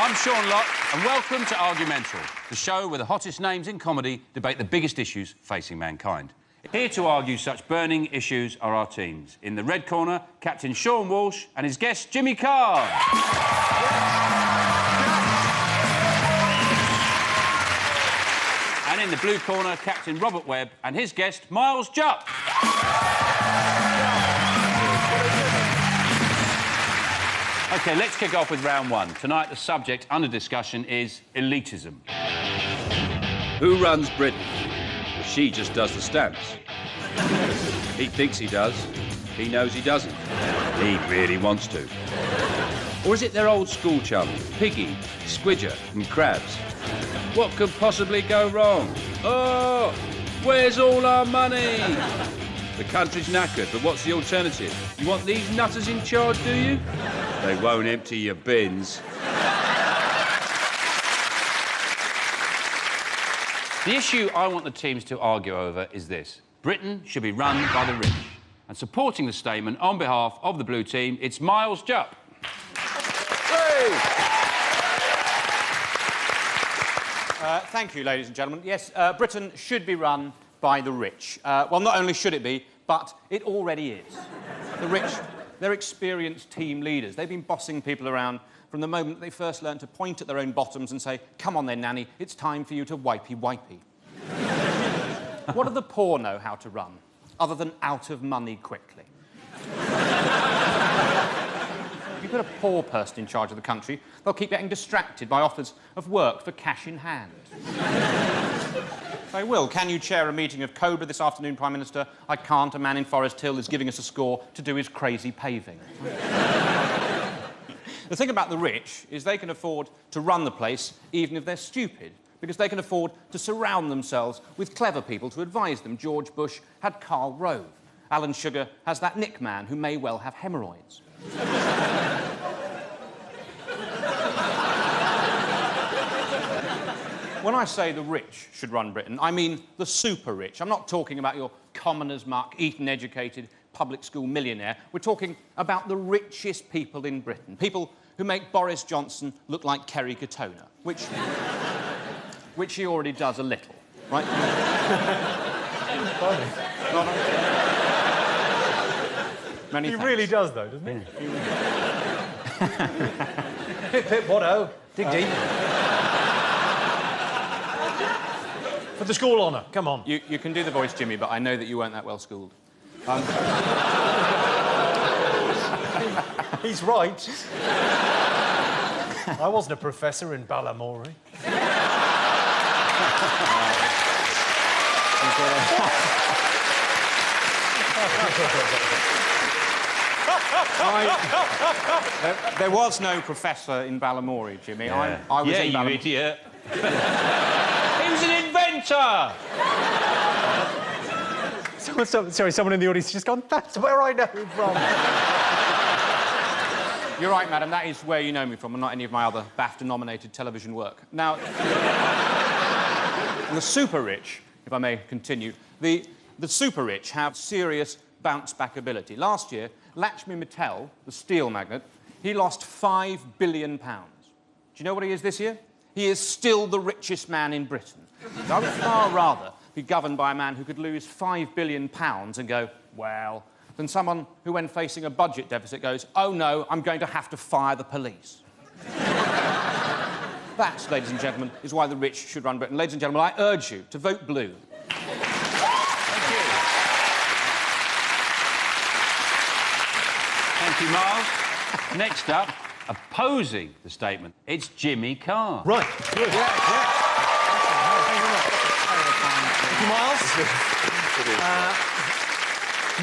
I'm Sean Lott, and welcome to Argumental, the show where the hottest names in comedy debate the biggest issues facing mankind. Here to argue such burning issues are our teams. In the red corner, Captain Sean Walsh and his guest, Jimmy Carr. And in the blue corner, Captain Robert Webb and his guest, Miles Jupp. OK, let's kick off with round one. Tonight, the subject under discussion is elitism. Who runs Britain? Well, she just does the stamps. He thinks he does. He knows he doesn't. He really wants to. Or is it their old school chums, Piggy, Squidger and Crabs? What could possibly go wrong? Oh, where's all our money? The country's knackered, but what's the alternative? You want these nutters in charge, do you? They won't empty your bins. The issue I want the teams to argue over is this. Britain should be run by the rich. And supporting the statement on behalf of the blue team, it's Miles Jupp. Thank you, ladies and gentlemen. Yes, Britain should be run by the rich. Well, not only should it be, but it already is. The rich, they're experienced team leaders. They've been bossing people around from the moment that they first learned to point at their own bottoms and say, "Come on then, Nanny, it's time for you to wipey-wipey." What do the poor know how to run, other than out of money quickly? If you put a poor person in charge of the country, they'll keep getting distracted by offers of work for cash in hand. They will. Can you chair a meeting of Cobra this afternoon, Prime Minister? I can't. A man in Forest Hill is giving us a score to do his crazy paving. The thing about the rich is they can afford to run the place even if they're stupid, because they can afford to surround themselves with clever people to advise them. George Bush had Karl Rove. Alan Sugar has that Nick man who may well have hemorrhoids. When I say the rich should run Britain, I mean the super rich. I'm not talking about your commoner's muck, Eton-educated, public school millionaire. We're talking about the richest people in Britain. People who make Boris Johnson look like Kerry Katona, which he already does a little, right? Many he thanks. really does, though, doesn't he? Pip, pip, what-oh. Dig deep. For the school honour, come on. You can do the voice, Jimmy, but I know that you weren't that well schooled. He's right. I wasn't a professor in Balamory. There was no professor in Balamory, Jimmy. Yeah. I was in you Balamory. idiot. He was an inventor! Sorry, someone in the audience has just gone, that's where I know him from. You're right, madam, that is where you know me from, and not any of my other BAFTA-nominated television work. Now, the super rich, if I may continue, the super rich have serious bounce-back ability. Last year, Lakshmi Mittal, the steel magnate, he lost £5 billion. Do you know what he is this year? He is still the richest man in Britain. I would far rather be governed by a man who could lose £5 billion and go, well, than someone who, when facing a budget deficit, goes, oh, no, I'm going to have to fire the police. That, ladies and gentlemen, is why the rich should run Britain. Ladies and gentlemen, I urge you to vote blue. Thank you, Miles. Next up, opposing the statement, it's Jimmy Carr. Right, good. Yeah. Thank you, Miles.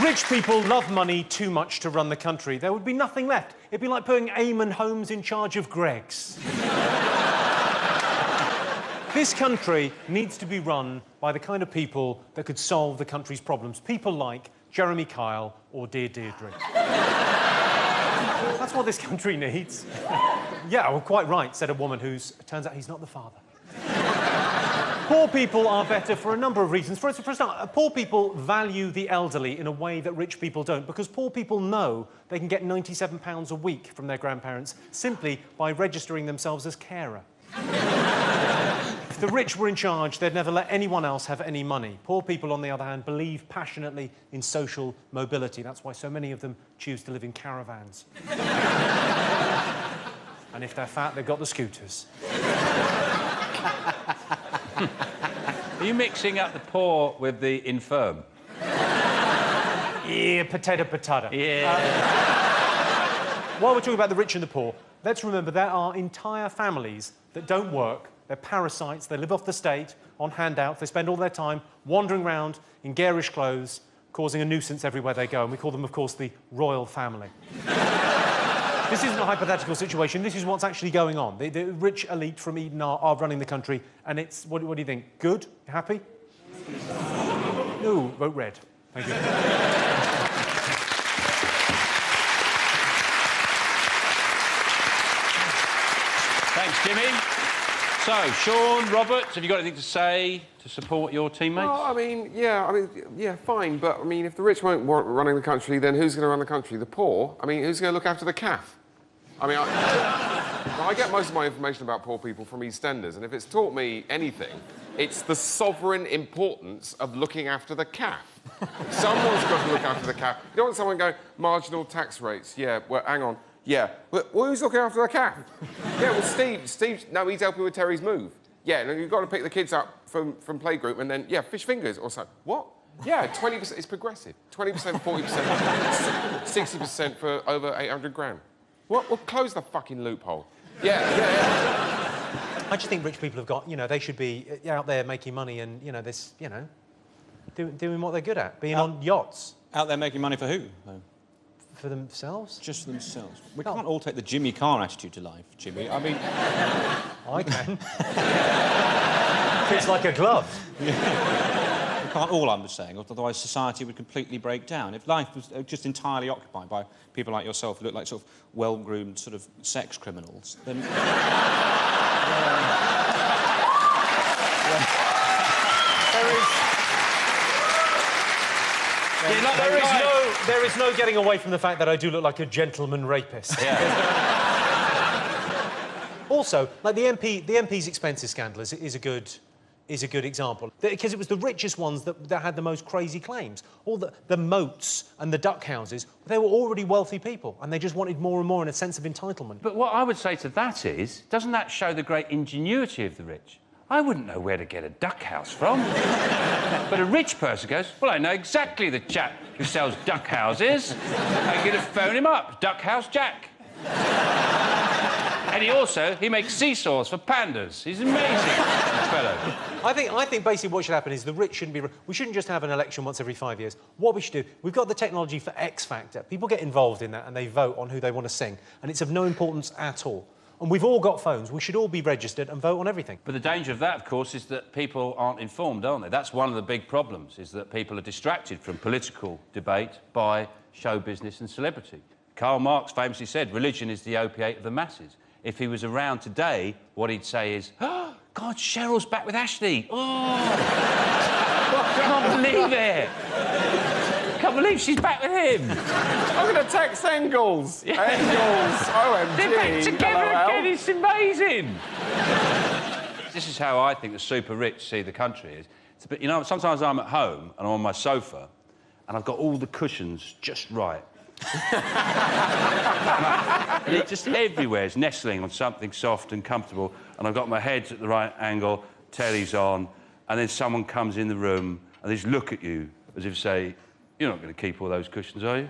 Rich people love money too much to run the country. There would be nothing left. It'd be like putting Eamon Holmes in charge of Greggs. This country needs to be run by the kind of people that could solve the country's problems. People like Jeremy Kyle or Dear Deirdre. That's what this country needs. Yeah, well, quite right, said a woman whose... turns out he's not the father. Poor people are better for a number of reasons. For a start, poor people value the elderly in a way that rich people don't, because poor people know they can get £97 a week from their grandparents simply by registering themselves as carer. If the rich were in charge, they'd never let anyone else have any money. Poor people, on the other hand, believe passionately in social mobility. That's why so many of them choose to live in caravans. And if they're fat, they've got the scooters. Are you mixing up the poor with the infirm? Yeah, potato. Yeah. While we're talking about the rich and the poor, let's remember there are entire families that don't work. They're parasites. They live off the state, on handouts. They spend all their time wandering around in garish clothes, causing a nuisance everywhere they go. And we call them, of course, the royal family. This isn't a hypothetical situation. This is what's actually going on. The rich elite from Eden are running the country, and it's... What do you think? Good? Happy? No, vote red. Thank you. Thanks, Jimmy. So, Sean, Robert, have you got anything to say to support your teammates? Well, yeah, fine. But, I mean, if the rich won't want running the country, then who's going to run the country? The poor? I mean, who's going to look after the calf? I mean, I get most of my information about poor people from EastEnders, and if it's taught me anything, it's the sovereign importance of looking after the calf. Someone's got to look after the calf. You don't want someone going, marginal tax rates. Yeah, well, hang on. Yeah, well, who's looking after the calf? Yeah, well, Steve, no, he's helping with Terry's move. Yeah, and you've got to pick the kids up from playgroup and then, yeah, fish fingers or something. What? Yeah, 20%, it's progressive. 20%, 40%, 60% for over 800 grand. What? Well, close the fucking loophole. Yeah. I just think rich people have got, they should be out there making money and, doing what they're good at, being on yachts. Out there making money for who, though? For themselves? Just for themselves. We can't all take the Jimmy Carr attitude to life, Jimmy. I mean... I can. Fits like a glove. Yeah. We can't all, I'm saying, otherwise society would completely break down. If life was just entirely occupied by people like yourself who look like sort of well-groomed sort of sex criminals, then... There is no getting away from the fact that I do look like a gentleman rapist. Yeah. Also, like the MP's expenses scandal is a good example, because it was the richest ones that had the most crazy claims. All the moats and the duck houses, they were already wealthy people, and they just wanted more and more in a sense of entitlement. But what I would say to that is, doesn't that show the great ingenuity of the rich? I wouldn't know where to get a duck house from. But a rich person goes, well, I know exactly the chap who sells duck houses. I'm going to phone him up, Duck House Jack. And he makes seesaws for pandas. He's an amazing fellow. I think basically what should happen is the rich shouldn't be... We shouldn't just have an election once every 5 years. What we should do, we've got the technology for X Factor. People get involved in that and they vote on who they want to sing. And it's of no importance at all. And we've all got phones. We should all be registered and vote on everything. But the danger of that, of course, is that people aren't informed, aren't they? That's one of the big problems, is that people are distracted from political debate by show business and celebrity. Karl Marx famously said, religion is the opiate of the masses. If he was around today, what he'd say is, oh, God, Cheryl's back with Ashley. Oh, I can't believe it. Can't believe she's back with him. I'm going to text Engels. Yeah. Engels, OMG. They're back together again, it's amazing. This is how I think the super rich see the country is. It's a bit, sometimes I'm at home and I'm on my sofa and I've got all the cushions just right. And it's just everywhere. It's nestling on something soft and comfortable, and I've got my head at the right angle, telly's on, and then someone comes in the room and they just look at you as if to say, you're not going to keep all those cushions, are you?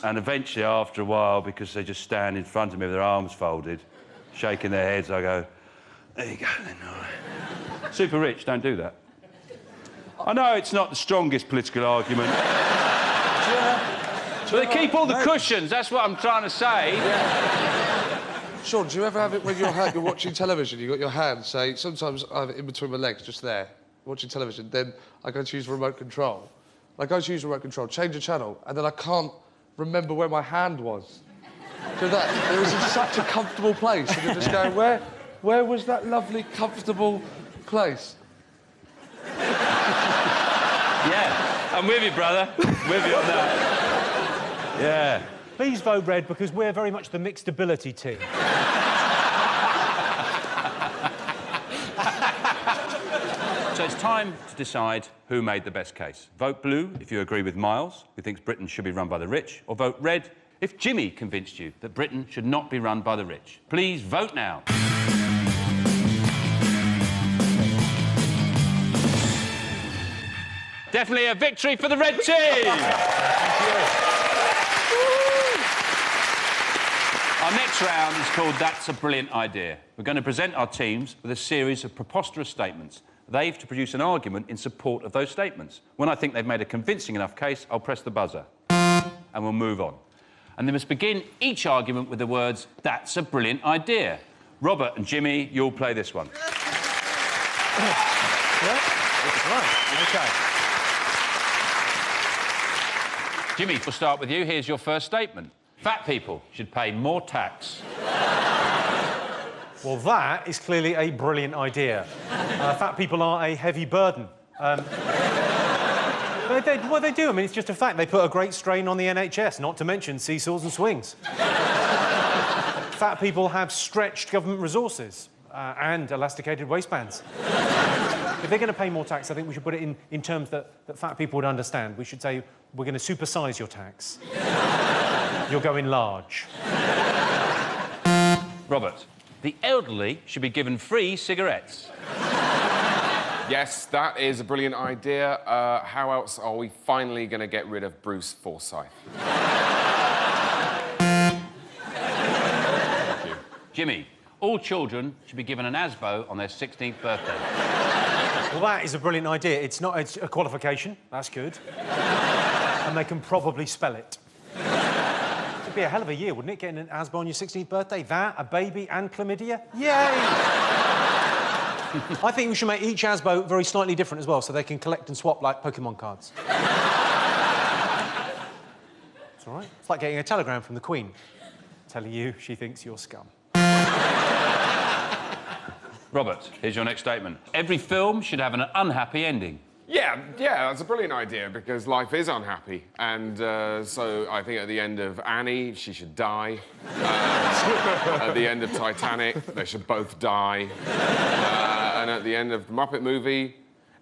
And eventually, after a while, because they just stand in front of me with their arms folded, shaking their heads, I go, there you go, then. All right. Super rich don't do that. I know it's not the strongest political argument. But they keep all the cushions, that's what I'm trying to say. Yeah. Sean, do you ever have it when you're watching television, you've got your hand, say, sometimes I have it in between my legs, just there, watching television, then I go to use remote control. I go to use remote control, change the channel, and then I can't remember where my hand was. So that, it was in such a comfortable place, and you're just going, where Where was that lovely, comfortable place? Yeah, I'm with you, brother. With you on that. Yeah. Please vote red because we're very much the mixed ability team. So it's time to decide who made the best case. Vote blue if you agree with Miles, who thinks Britain should be run by the rich, or vote red if Jimmy convinced you that Britain should not be run by the rich. Please vote now. Definitely a victory for the red team! Thank you. Our next round is called That's a Brilliant Idea. We're going to present our teams with a series of preposterous statements. They've to produce an argument in support of those statements. When I think they've made a convincing enough case, I'll press the buzzer. And we'll move on. And they must begin each argument with the words, "That's a brilliant idea." Robert and Jimmy, you'll play this one. Right, OK. Jimmy, we'll start with you. Here's your first statement. Fat people should pay more tax. Well, that is clearly a brilliant idea. Fat people are a heavy burden. But they do. I mean, it's just a fact. They put a great strain on the NHS, not to mention seesaws and swings. Fat people have stretched government resources and elasticated waistbands. If they're going to pay more tax, I think we should put it in terms that fat people would understand. We should say, we're going to supersise your tax. You're going large. Robert, the elderly should be given free cigarettes. Yes, that is a brilliant idea. How else are we finally going to get rid of Bruce Forsyth? Thank you. Jimmy, all children should be given an ASBO on their 16th birthday. Well, that is a brilliant idea. It's a qualification. That's good. And they can probably spell it. It'd be a hell of a year, wouldn't it, getting an ASBO on your 16th birthday? That, a baby and chlamydia? Yay! I think we should make each ASBO very slightly different as well, so they can collect and swap like Pokemon cards. It's all right. It's like getting a telegram from the Queen telling you she thinks you're scum. Robert, here's your next statement. Every film should have an unhappy ending. Yeah, that's a brilliant idea because life is unhappy. And so I think at the end of Annie, she should die. At the end of Titanic, they should both die. And at the end of the Muppet movie,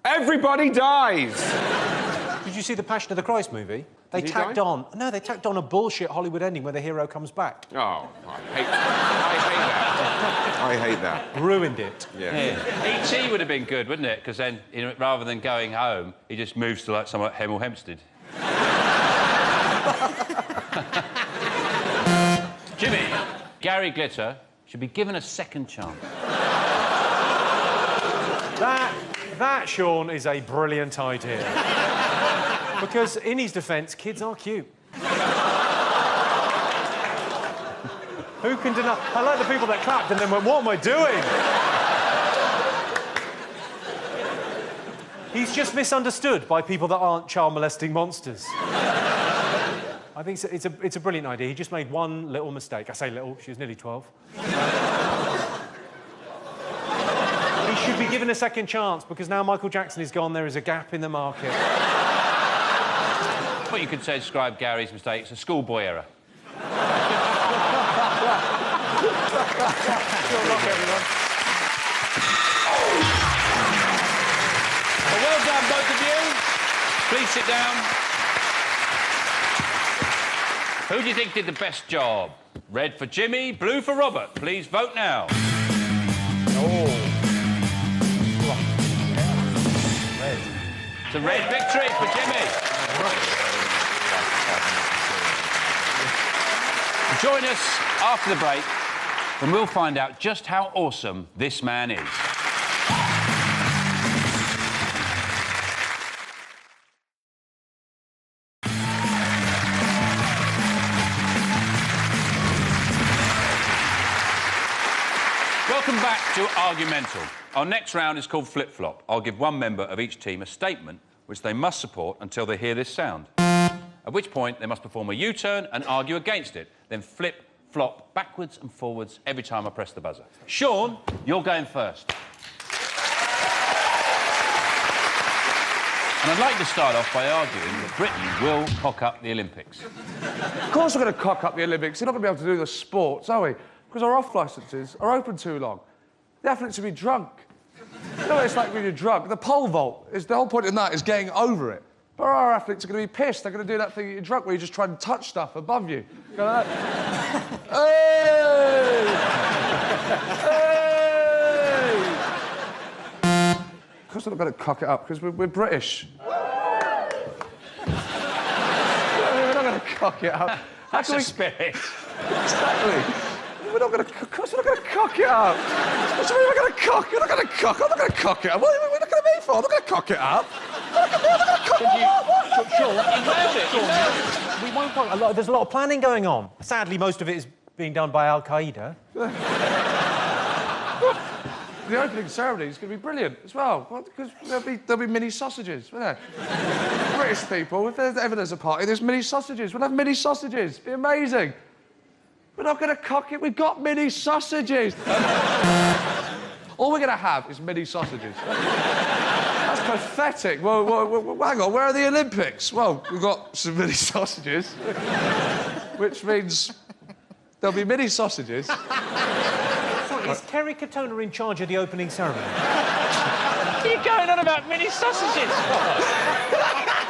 everybody dies! Did you see the Passion of the Christ movie? They Did he tacked die? on... No, they tacked on a bullshit Hollywood ending where the hero comes back. Oh, I hate that. I hate that. Ruined it. Yeah. E.T. would have been good, wouldn't it? Because then, rather than going home, he just moves to, like, somewhere like Hemel Hempstead. Jimmy, Gary Glitter should be given a second chance. That, Sean, is a brilliant idea. Because, in his defence, kids are cute. Who can deny... I like the people that clapped and then went, what am I doing? He's just misunderstood by people that aren't child-molesting monsters. I think it's a brilliant idea. He just made one little mistake. I say little, she was nearly 12. He should be given a second chance because now Michael Jackson is gone, there is a gap in the market. What you could say describe Gary's mistake, it's a schoolboy error. Good luck, everyone. Well, well done, both of you. Please sit down. Who do you think did the best job? Red for Jimmy, blue for Robert. Please vote now. Oh. Red. It's a red victory for Jimmy. Join us after the break and we'll find out just how awesome this man is. Welcome back to Argumental. Our next round is called Flip-Flop. I'll give one member of each team a statement which they must support until they hear this sound. At which point, they must perform a U-turn and argue against it, then flip flop backwards and forwards every time I press the buzzer. Sean, you're going first. And I'd like to start off by arguing that Britain will cock up the Olympics. Of course we're going to cock up the Olympics. We're not going to be able to do the sports, are we? Because our off licences are open too long. The athletes will be drunk. You know what it's like when you're drunk? The pole vault, the whole point in that is getting over it. But our athletes are going to be pissed. They're going to do that thing that you're drunk where you just try and touch stuff above you. Go like that. Hey! Hey! Of course we're not going to cock it up because we're British. We're not going to cock it up. That's a spirit. Exactly. We're not going to. Of course, we're not going to cock it up. What do you mean we're going to cock? We're not going to cock. I'm not going to cock it up. What are you looking at me for? I'm not going to cock it up. We won't. There's a lot of planning going on. Sadly, most of it is being done by Al Qaeda. The opening ceremony is going to be brilliant as well, because there'll be mini sausages, won't there? British people, if there's a party, there's mini sausages. We'll have mini sausages. It'll be amazing. We're not going to cock it. We've got mini sausages. All we're going to have is mini sausages. That's pathetic. Well, hang on. Where are the Olympics? Well, we've got some mini sausages, which means there'll be mini sausages. Sorry, is Terry Katona in charge of the opening ceremony? What are you going on about mini sausages?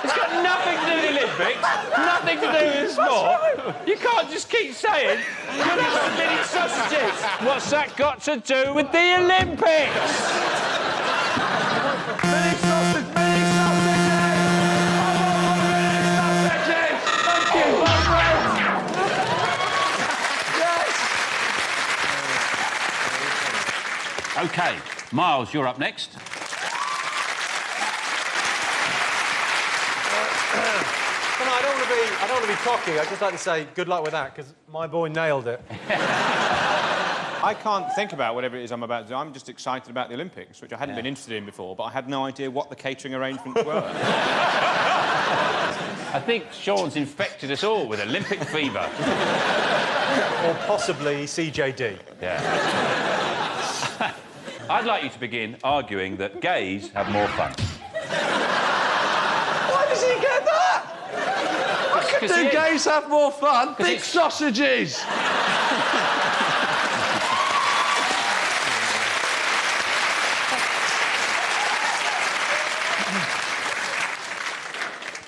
It's got nothing to do with the Olympics, nothing to do with sport. You can't just keep saying, you'll have some mini sausages. What's that got to do with the Olympics? Mini sausage, mini sausages! I want mini sausages! Thank you, yes! OK, Miles, you're up next. I don't want to be cocky. I'd just like to say good luck with that, because my boy nailed it. I can't think about whatever it is I'm about to do. I'm just excited about the Olympics, which I hadn't been interested in before, but I had no idea what the catering arrangements were. I think Sean's infected us all with Olympic fever. Or possibly CJD. Yeah. I'd like you to begin arguing that gays have more fun. Why does he get that? Do gays have more fun? Big sausages!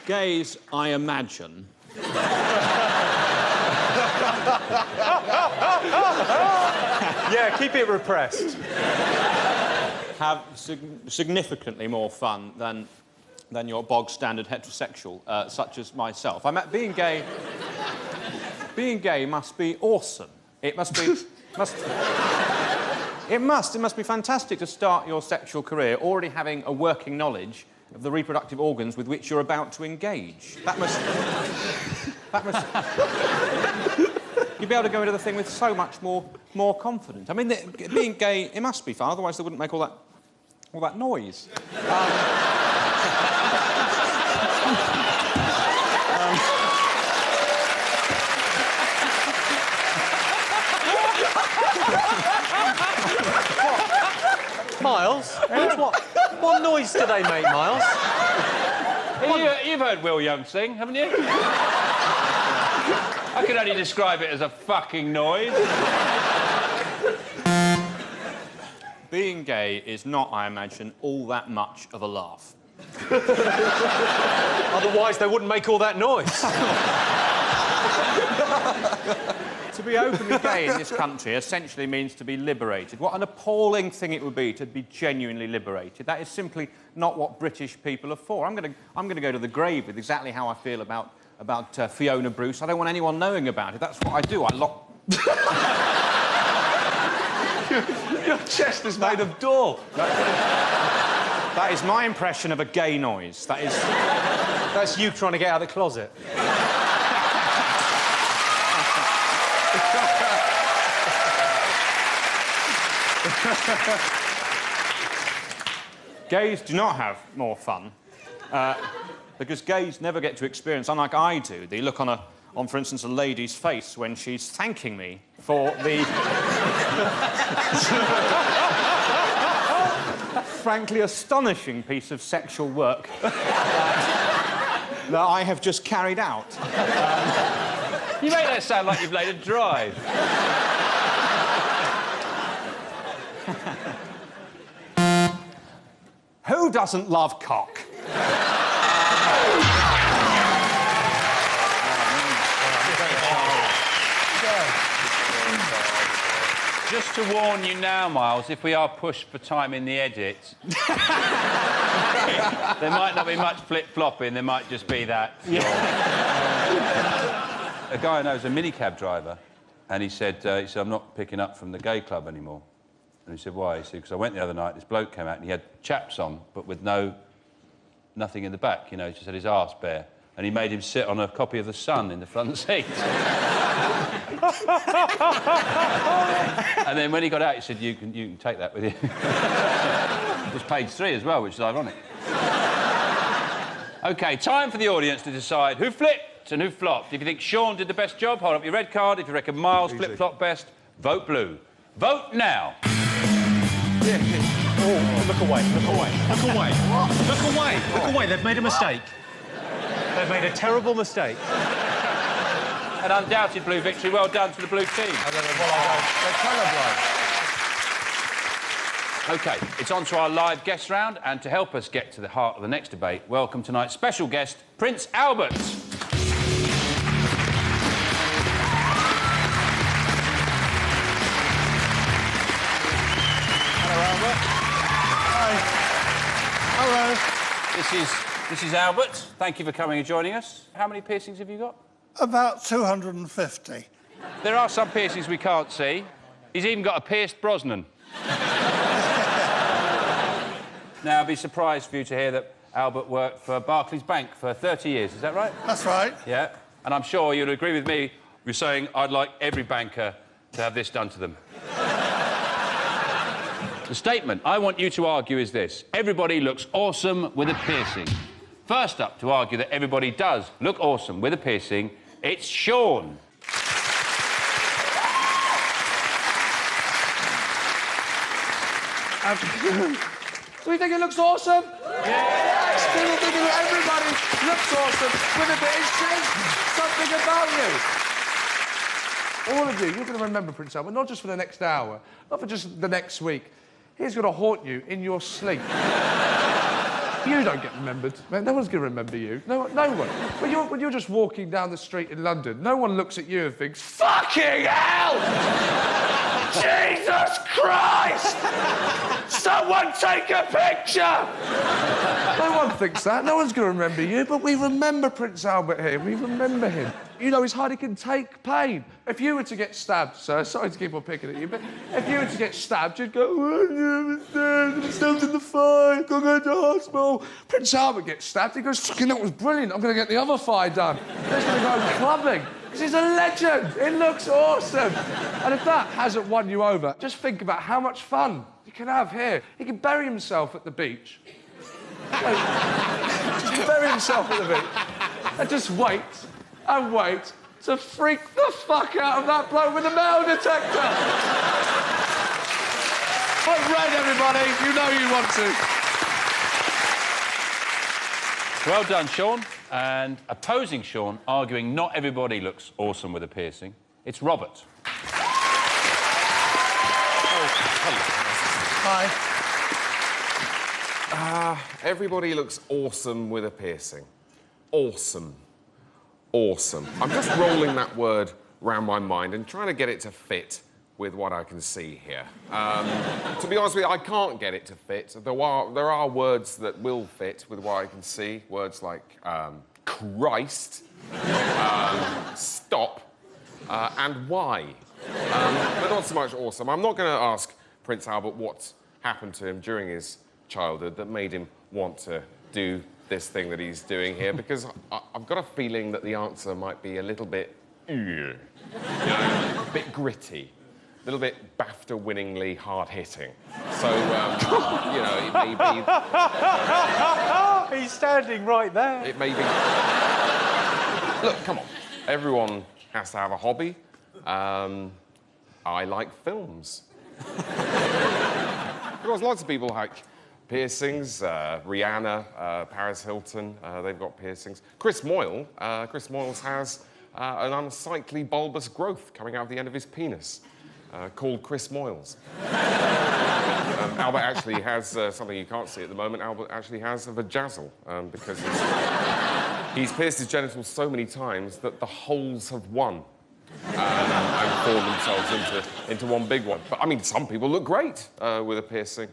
Gays, I imagine... Yeah, keep it repressed. ...have significantly more fun than your bog-standard heterosexual, such as myself. Being gay must be awesome. It must be... It must be fantastic to start your sexual career already having a working knowledge of the reproductive organs with which you're about to engage. That must... You'd be able to go into the thing with so much more confidence. I mean, being gay, it must be fun, otherwise they wouldn't make all that noise. Miles, what noise do they make, Miles? You've heard Will Young sing, haven't you? I can only describe it as a fucking noise. Being gay is not, I imagine, all that much of a laugh. Otherwise, they wouldn't make all that noise. To be openly gay in this country essentially means to be liberated. What an appalling thing it would be to be genuinely liberated. That is simply not what British people are for. I'm going to go to the grave with exactly how I feel about Fiona Bruce. I don't want anyone knowing about it. That's what I do. I lock... Your chest is made of door. That is my impression of a gay noise. That's you trying to get out of the closet. Gays do not have more fun because gays never get to experience, unlike I do, the look on on, for instance, a lady's face when she's thanking me for the... frankly astonishing piece of sexual work that I have just carried out. You make that sound like you've laid a drive. Who doesn't love cock? Just to warn you now, Miles, if we are pushed for time in the edit, there might not be much flip-flopping, there might just be that. Yeah. A guy I know is a minicab driver, and he said, I'm not picking up from the gay club anymore. And he said, why? He said, because I went the other night, this bloke came out and he had chaps on, but with nothing in the back, you know, he just had his arse bare. And he made him sit on a copy of The Sun in the front seat. And then when he got out, he said, you can take that with you. It was page 3 as well, which is ironic. OK, time for the audience to decide who flipped and who flopped. If you think Sean did the best job, hold up your red card. If you reckon Miles flip-flopped best, vote blue. Vote now. Oh, look away, look away, look away. Look away, look away. They've made a mistake. They've made a terrible mistake. An undoubted blue victory. Well done to the blue team. They're colourblind. OK, it's on to our live guest round, and to help us get to the heart of the next debate, welcome tonight's special guest, Prince Albert. Hello, Albert. Hi. Hello. This is Albert. Thank you for coming and joining us. How many piercings have you got? About 250. There are some piercings we can't see. He's even got a pierced Brosnan. Now, I'd be surprised for you to hear that Albert worked for Barclays Bank for 30 years. Is that right? That's right. Yeah. And I'm sure you'd agree with me with saying I'd like every banker to have this done to them. The statement I want you to argue is this: everybody looks awesome with a piercing. First up to argue that everybody does look awesome with a piercing, it's Sean. Do you think it looks awesome? Yeah! Still thinking that everybody looks awesome with a piercing. Something about you. All of you, you're going to remember Prince Albert, not just for the next hour, not for just the next week. He's going to haunt you in your sleep. You don't get remembered. Man, no one's going to remember you. No one. When you're just walking down the street in London, no one looks at you and thinks, fucking hell! Jesus Christ! Someone take a picture! No one thinks that. No one's going to remember you, but we remember Prince Albert here. We remember him. You know, his heart, he can take pain. If you were to get stabbed, sir, sorry to keep on picking at you, but if you were to get stabbed, you'd go, oh, I'm stabbed in the thigh, go to the hospital. Prince Albert gets stabbed, he goes, fucking, that was brilliant, I'm going to get the other thigh done. He's going to go clubbing, because he's a legend. It looks awesome. And if that hasn't won you over, just think about how much fun you can have here. He can bury himself at the beach. Just bury himself at the beach. And just wait and wait to freak the fuck out of that bloke with a metal detector. Vote red, everybody. You know you want to. Well done, Sean. And opposing Sean, arguing not everybody looks awesome with a piercing, it's Robert. Hi. Everybody looks awesome with a piercing. Awesome. Awesome. I'm just rolling that word round my mind and trying to get it to fit with what I can see here. To be honest with you, I can't get it to fit. There are words that will fit with what I can see. Words like Christ, stop, and why. But not so much awesome. I'm not going to ask Prince Albert what happened to him during his childhood that made him want to do this thing that he's doing here, because I've got a feeling that the answer might be a little bit, you know, a bit gritty, a little bit BAFTA-winningly hard-hitting. So, you know, it may be... He's standing right there. It may be... Look, come on. Everyone has to have a hobby. I like films. Because lots of people like piercings. Rihanna, Paris Hilton, they've got piercings. Chris Moyles has an unsightly bulbous growth coming out of the end of his penis, called Chris Moyles. Albert actually has something you can't see at the moment. Albert actually has a vajazzle, because he's pierced his genitals so many times that the holes have won. And form themselves into one big one. But, I mean, some people look great with a piercing.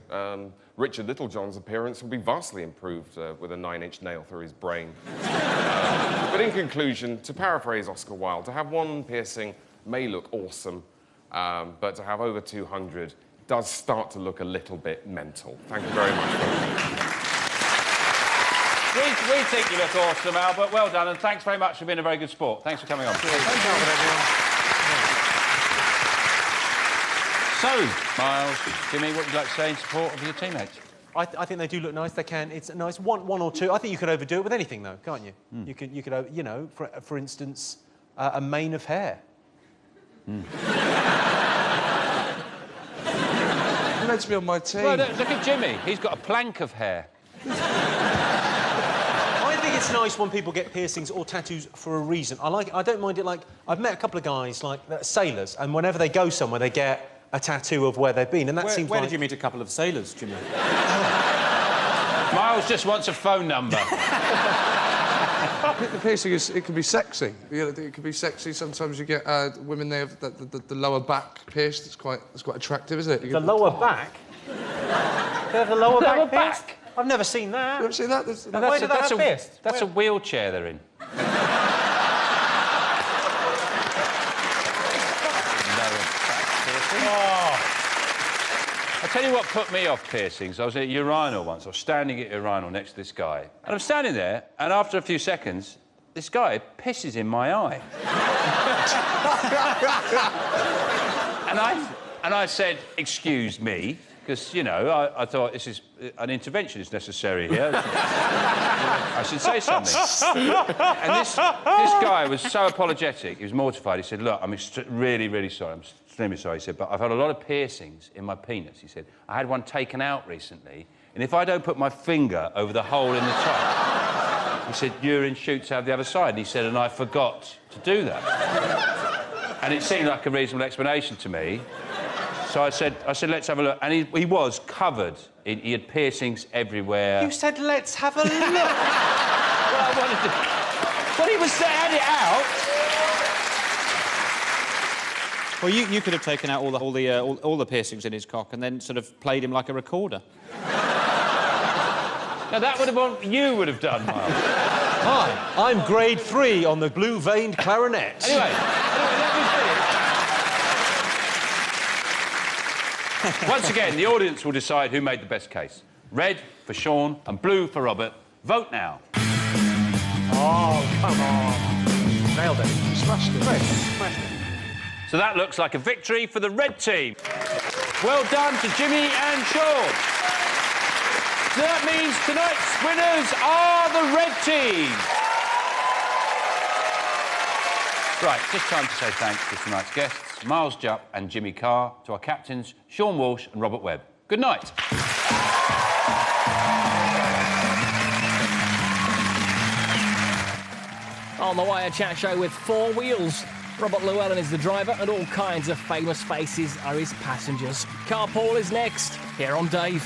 Richard Littlejohn's appearance will be vastly improved with a 9-inch nail through his brain. But in conclusion, to paraphrase Oscar Wilde, to have one piercing may look awesome, but to have over 200 does start to look a little bit mental. Thank you very much. We think you look awesome, Albert. Well done, and thanks very much for being a very good sport. Thanks for coming on. Thanks, Albert, everyone. So, Miles, Jimmy, what would you like to say in support of your teammates? I think they do look nice. They can. It's a nice one or two. I think you could overdo it with anything, though, can't you? You could, you know, for instance, a mane of hair. You're meant to be on my team. Well, look at Jimmy. He's got a plank of hair. I think it's nice when people get piercings or tattoos for a reason. I don't mind it. Like, I've met a couple of guys, like sailors, and whenever they go somewhere, they get a tattoo of where they've been, and that seems Where like... did you meet a couple of sailors, Jimmy? Miles just wants a phone number. The piercing it can be sexy. It can be sexy. Sometimes you get women, they have the lower back pierced. It's quite attractive, isn't it? The lower back? They have the lower back pierced? I've never seen that. You ever seen that? Where do they have pierced? That's a wheelchair they're in. I tell you what put me off piercings. I was at a urinal once. I was standing at a urinal next to this guy. And I'm standing there, and after a few seconds, this guy pisses in my eye. and I said, "Excuse me," because, you know, I thought this is an intervention is necessary here. I should say something. And this guy was so apologetic. He was mortified. He said, "Look, I'm really, really sorry. I'm extremely sorry." He said, "But I've had a lot of piercings in my penis." He said, "I had one taken out recently, and if I don't put my finger over the hole in the top," he said, "urine shoots out the other side." And he said, "And I forgot to do that." And it seemed like a reasonable explanation to me. So I said, "Let's have a look." And he was covered. He had piercings everywhere. You said, "Let's have a look." Well, I wanted to... Well, he had it out. Well, you could have taken out all the piercings in his cock and then sort of played him like a recorder. Now, that would have what you would have done, Miles. Hi, I'm grade 3 on the blue-veined clarinet. Anyway, let me finish. Once again, the audience will decide who made the best case. Red for Sean and blue for Robert. Vote now. Oh, come on. Nailed it. Smashed it. Smashed it. So that looks like a victory for the red team. Well done to Jimmy and Sean. So that means tonight's winners are the red team. Right, just time to say thanks to tonight's guests, Miles Jupp and Jimmy Carr, to our captains, Sean Walsh and Robert Webb. Good night. On the way, a chat show with 4 wheels. Robert Llewellyn is the driver and all kinds of famous faces are his passengers. Carpool is next, here on Dave.